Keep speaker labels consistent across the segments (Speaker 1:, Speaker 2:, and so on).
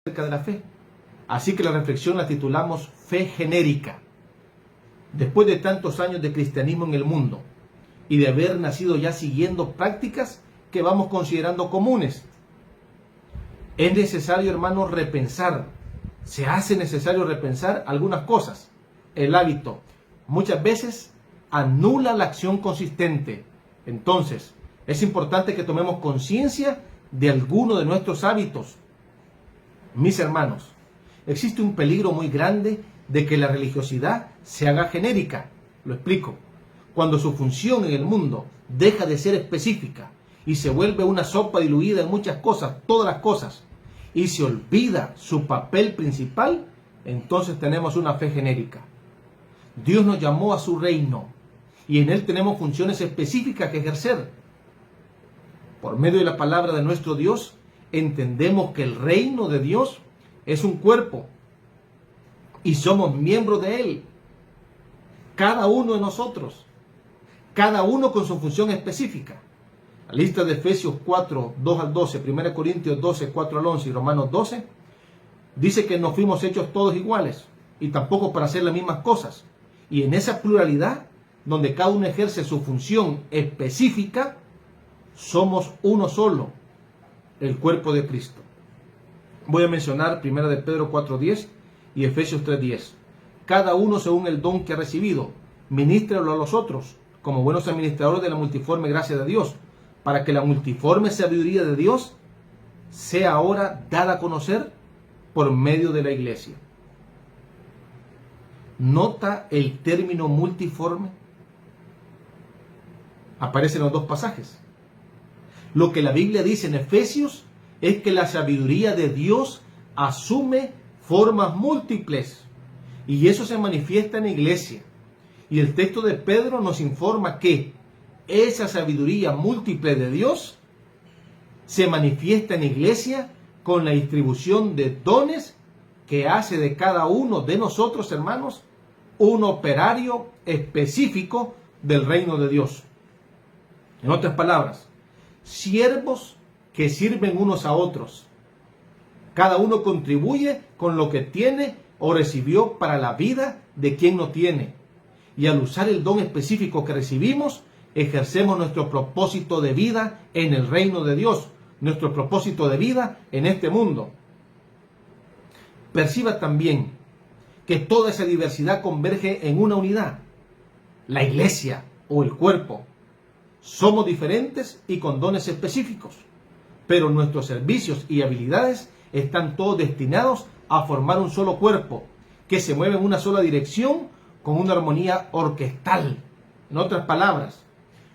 Speaker 1: acerca de la fe. Así que la reflexión la titulamos Fe genérica. Después de tantos años de cristianismo en el mundo y de haber nacido ya siguiendo prácticas que vamos considerando comunes, es necesario, hermanos, se hace necesario repensar algunas cosas. El hábito muchas veces anula la acción consistente. Entonces, es importante que tomemos conciencia de alguno de nuestros hábitos. Mis hermanos, existe un peligro muy grande de que la religiosidad se haga genérica. Lo explico. Cuando su función en el mundo deja de ser específica y se vuelve una sopa diluida en muchas cosas, todas las cosas, y se olvida su papel principal, entonces tenemos una fe genérica. Dios nos llamó a su reino y en él tenemos funciones específicas que ejercer. Por medio de la palabra de nuestro Dios, entendemos que el reino de Dios es un cuerpo y somos miembros de él. Cada uno de nosotros, cada uno con su función específica. La lista de Efesios 4, 2 al 12, 1 Corintios 12, 4 al 11 y Romanos 12, dice que no fuimos hechos todos iguales y tampoco para hacer las mismas cosas. Y en esa pluralidad, donde cada uno ejerce su función específica, somos uno solo, el cuerpo de Cristo. Voy a mencionar 1 de Pedro 4:10 y Efesios 3:10. Cada uno según el don que ha recibido, ministrelo a los otros, como buenos administradores de la multiforme gracia de Dios, para que la multiforme sabiduría de Dios sea ahora dada a conocer por medio de la iglesia. ¿Nota el término multiforme? Aparece en los dos pasajes. Lo que la Biblia dice en Efesios es que la sabiduría de Dios asume formas múltiples y eso se manifiesta en la iglesia. Y el texto de Pedro nos informa que esa sabiduría múltiple de Dios se manifiesta en la iglesia con la distribución de dones que hace de cada uno de nosotros, hermanos, un operario específico del reino de Dios. En otras palabras, siervos que sirven unos a otros. Cada uno contribuye con lo que tiene o recibió para la vida de quien no tiene. Y al usar el don específico que recibimos, ejercemos nuestro propósito de vida en el reino de Dios, nuestro propósito de vida en este mundo. Perciba también que toda esa diversidad converge en una unidad, la iglesia o el cuerpo. Somos diferentes y con dones específicos, pero nuestros servicios y habilidades están todos destinados a formar un solo cuerpo, que se mueve en una sola dirección con una armonía orquestal. En otras palabras,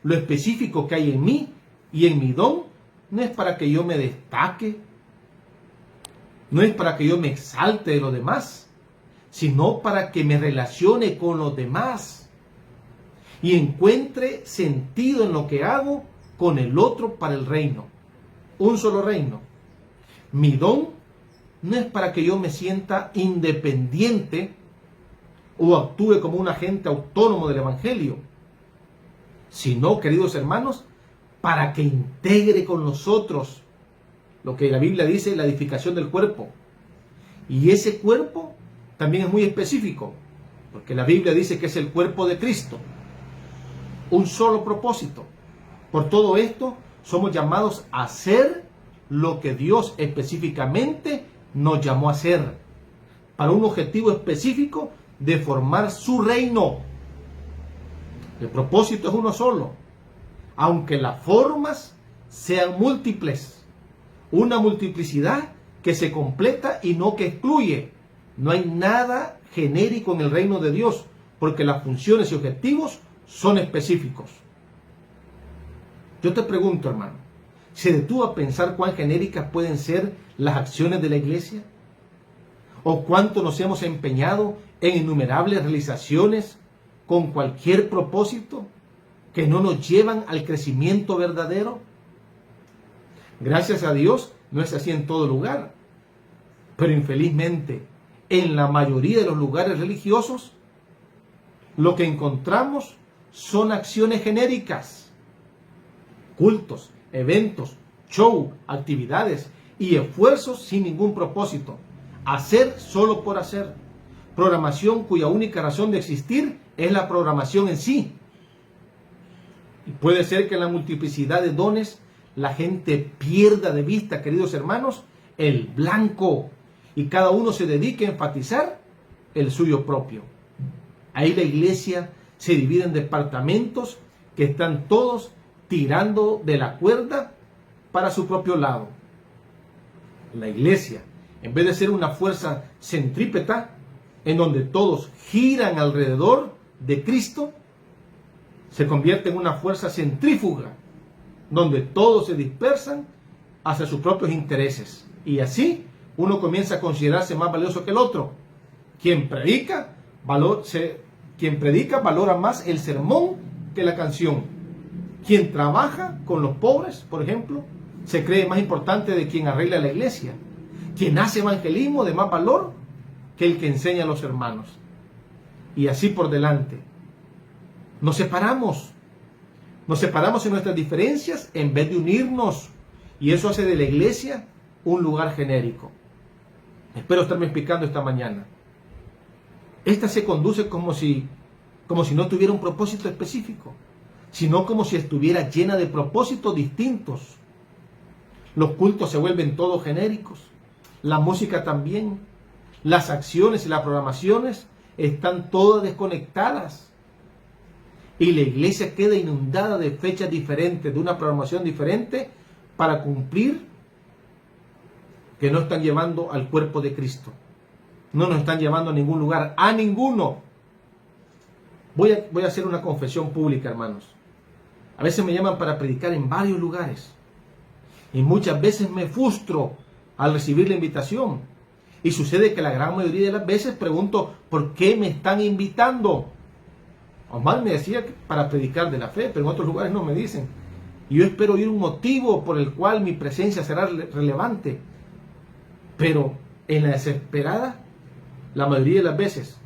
Speaker 1: lo específico que hay en mí y en mi don no es para que yo me destaque, no es para que yo me exalte de los demás, sino para que me relacione con los demás y encuentre sentido en lo que hago con el otro para el reino. Un solo reino. Mi don no es para que yo me sienta independiente o actúe como un agente autónomo del Evangelio, sino, queridos hermanos, para que integre con nosotros lo que la Biblia dice, la edificación del cuerpo. Y ese cuerpo también es muy específico, porque la Biblia dice que es el cuerpo de Cristo. Un solo propósito. Por todo esto, somos llamados a hacer lo que Dios específicamente nos llamó a hacer, para un objetivo específico de formar su reino. El propósito es uno solo, aunque las formas sean múltiples. Una multiplicidad que se completa y no que excluye. No hay nada genérico en el reino de Dios, porque las funciones y objetivos son específicos. Yo te pregunto, hermano, ¿se detuvo a pensar cuán genéricas pueden ser las acciones de la iglesia? ¿O cuánto nos hemos empeñado en innumerables realizaciones con cualquier propósito que no nos llevan al crecimiento verdadero? Gracias a Dios no es así en todo lugar, pero infelizmente en la mayoría de los lugares religiosos lo que encontramos son acciones genéricas, cultos, eventos, show, actividades y esfuerzos sin ningún propósito. Hacer solo por hacer. Programación cuya única razón de existir es la programación en sí. Y puede ser que en la multiplicidad de dones la gente pierda de vista, queridos hermanos, el blanco, y cada uno se dedique a enfatizar el suyo propio. Ahí la iglesia se divide en departamentos que están todos tirando de la cuerda para su propio lado. La iglesia, en vez de ser una fuerza centrípeta, en donde todos giran alrededor de Cristo, se convierte en una fuerza centrífuga, donde todos se dispersan hacia sus propios intereses. Y así uno comienza a considerarse más valioso que el otro. Quien predica valora más el sermón que la canción. Quien trabaja con los pobres, por ejemplo, se cree más importante de quien arregla la iglesia. Quien hace evangelismo de más valor que el que enseña a los hermanos. Y así por delante. Nos separamos en nuestras diferencias en vez de unirnos. Y eso hace de la iglesia un lugar genérico. Espero estarme explicando esta mañana. Esta se conduce como si no tuviera un propósito específico, sino como si estuviera llena de propósitos distintos. Los cultos se vuelven todos genéricos, la música también, las acciones y las programaciones están todas desconectadas. Y la iglesia queda inundada de fechas diferentes, de una programación diferente para cumplir, que no están llevando al cuerpo de Cristo. No nos están llevando a ningún lugar, a ninguno. Voy a hacer una confesión pública, hermanos. A veces me llaman para predicar en varios lugares. Y muchas veces me frustro al recibir la invitación. Y sucede que la gran mayoría de las veces pregunto, ¿por qué me están invitando? Omar me decía que para predicar de la fe, pero en otros lugares no me dicen. Y yo espero oír un motivo por el cual mi presencia será relevante. Pero en la desesperada, la mayoría de las veces,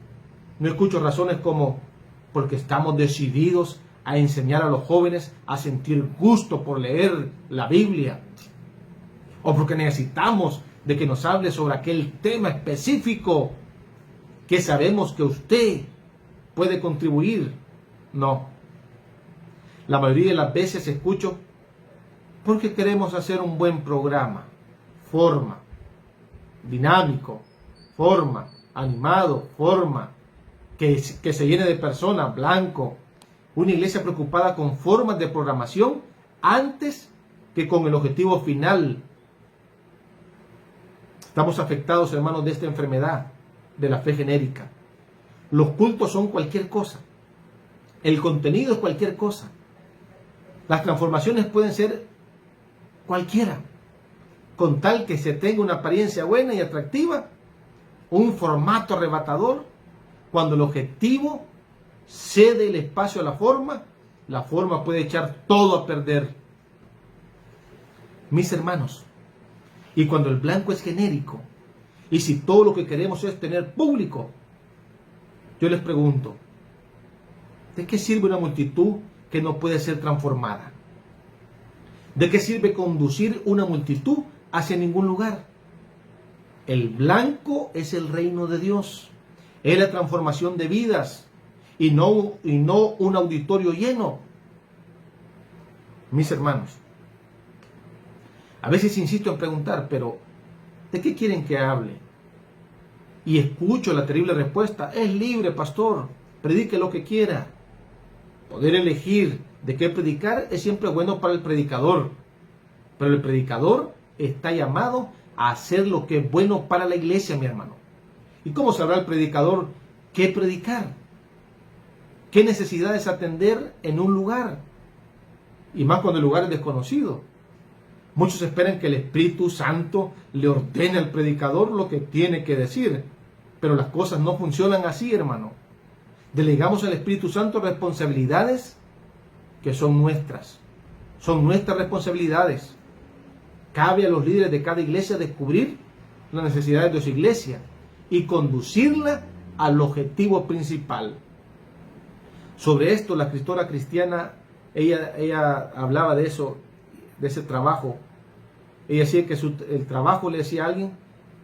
Speaker 1: no escucho razones como porque estamos decididos a enseñar a los jóvenes a sentir gusto por leer la Biblia, o porque necesitamos de que nos hable sobre aquel tema específico que sabemos que usted puede contribuir. No. La mayoría de las veces escucho porque queremos hacer un buen programa, forma, dinámico, forma, animado, forma, que se llene de personas, blanco. Una iglesia preocupada con formas de programación antes que con el objetivo final. Estamos afectados, hermanos, de esta enfermedad de la fe genérica. Los cultos son cualquier cosa. El contenido es cualquier cosa. Las transformaciones pueden ser cualquiera, con tal que se tenga una apariencia buena y atractiva, un formato arrebatador. Cuando el objetivo cede el espacio a la forma puede echar todo a perder. Mis hermanos, y cuando el blanco es genérico, y si todo lo que queremos es tener público, yo les pregunto, ¿de qué sirve una multitud que no puede ser transformada? ¿De qué sirve conducir una multitud hacia ningún lugar? El blanco es el reino de Dios, es la transformación de vidas y no un auditorio lleno. Mis hermanos, a veces insisto en preguntar, pero ¿de qué quieren que hable? Y escucho la terrible respuesta, es libre, pastor, predique lo que quiera. Poder elegir de qué predicar es siempre bueno para el predicador, pero el predicador está llamado a hacer lo que es bueno para la iglesia, mi hermano. ¿Y cómo sabrá el predicador qué predicar? ¿Qué necesidades atender en un lugar? Y más cuando el lugar es desconocido. Muchos esperan que el Espíritu Santo le ordene al predicador lo que tiene que decir, pero las cosas no funcionan así, hermano. Delegamos al Espíritu Santo responsabilidades que son nuestras responsabilidades. Cabe a los líderes de cada iglesia descubrir las necesidades de su iglesia y conducirla al objetivo principal. Sobre esto, la escritora cristiana, ella hablaba de eso, de ese trabajo, Ella decía que el trabajo, le decía a alguien,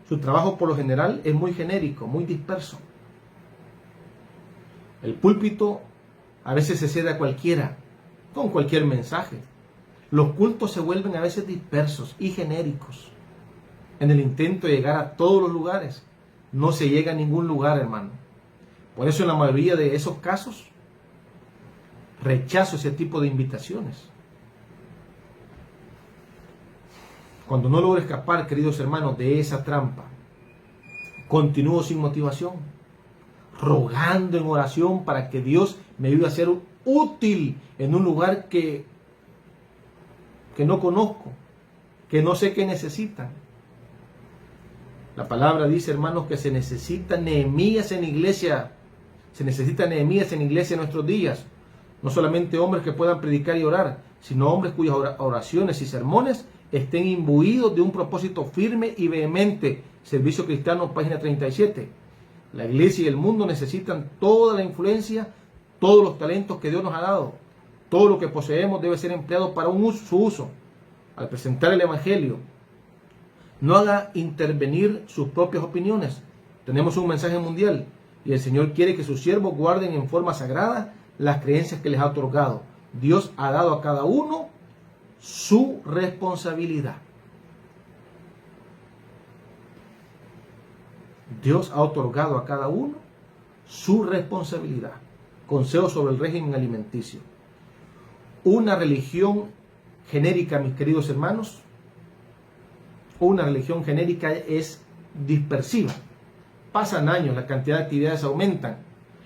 Speaker 1: su trabajo por lo general es muy genérico, muy disperso. El púlpito a veces se cede a cualquiera, con cualquier mensaje. Los cultos se vuelven a veces dispersos y genéricos. En el intento de llegar a todos los lugares, no se llega a ningún lugar, hermano. Por eso en la mayoría de esos casos, rechazo ese tipo de invitaciones. Cuando no logro escapar, queridos hermanos, de esa trampa, continúo sin motivación, rogando en oración para que Dios me ayude a ser útil en un lugar que no conozco, que no sé qué necesitan. La palabra dice, hermanos, que se necesita Nehemías en la iglesia. Se necesita Nehemías en la iglesia en nuestros días. No solamente hombres que puedan predicar y orar, sino hombres cuyas oraciones y sermones estén imbuidos de un propósito firme y vehemente. Servicio Cristiano, página 37. La iglesia y el mundo necesitan toda la influencia, todos los talentos que Dios nos ha dado. Todo lo que poseemos debe ser empleado para su uso. Al presentar el Evangelio, no haga intervenir sus propias opiniones. Tenemos un mensaje mundial y el Señor quiere que sus siervos guarden en forma sagrada las creencias que les ha otorgado. Dios ha dado a cada uno su responsabilidad. Dios ha otorgado a cada uno su responsabilidad. Consejo sobre el régimen alimenticio. Una religión genérica, mis queridos hermanos, una religión genérica es dispersiva. Pasan años, la cantidad de actividades aumentan,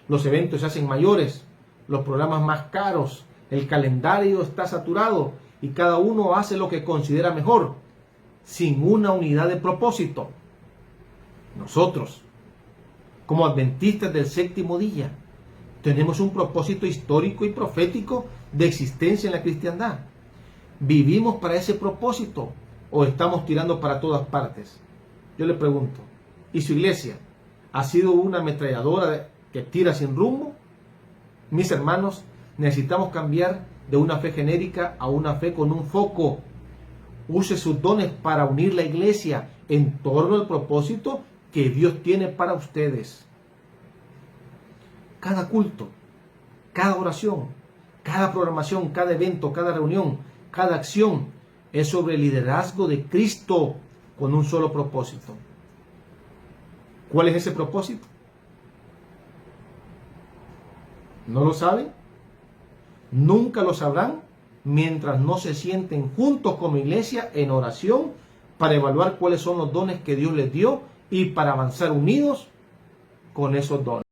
Speaker 1: los eventos se hacen mayores, los programas más caros, el calendario está saturado y cada uno hace lo que considera mejor, sin una unidad de propósito. Nosotros, como adventistas del séptimo día, tenemos un propósito histórico y profético de existencia en la cristiandad. ¿Vivimos para ese propósito o estamos tirando para todas partes? Yo le pregunto, ¿y su iglesia ha sido una ametralladora que tira sin rumbo? Mis hermanos, necesitamos cambiar de una fe genérica a una fe con un foco. Use sus dones para unir la iglesia en torno al propósito que Dios tiene para ustedes. Cada culto, cada oración, cada programación, cada evento, cada reunión, cada acción es sobre el liderazgo de Cristo con un solo propósito. ¿Cuál es ese propósito? ¿No lo saben? Nunca lo sabrán mientras no se sienten juntos como iglesia en oración para evaluar cuáles son los dones que Dios les dio y para avanzar unidos con esos dones.